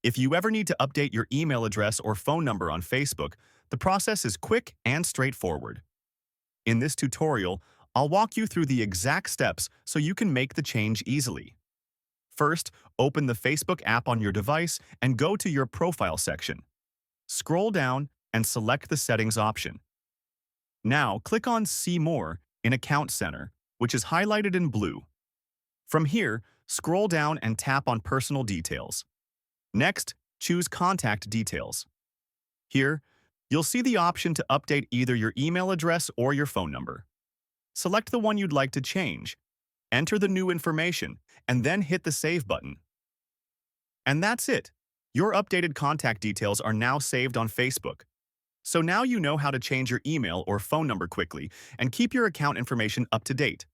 If you ever need to update your email address or phone number on Facebook, the process is quick and straightforward. In this tutorial, I'll walk you through the exact steps so you can make the change easily. First, open the Facebook app on your device and go to your Profile section. Scroll down and select the Settings option. Now, click on See More in Account Center, which is highlighted in blue. From here, scroll down and tap on Personal Details. Next, choose Contact Details. Here, you'll see the option to update either your email address or your phone number. Select the one you'd like to change, enter the new information, and then hit the Save button. And that's it. Your updated contact details are now saved on Facebook. So now you know how to change your email or phone number quickly and keep your account information up to date.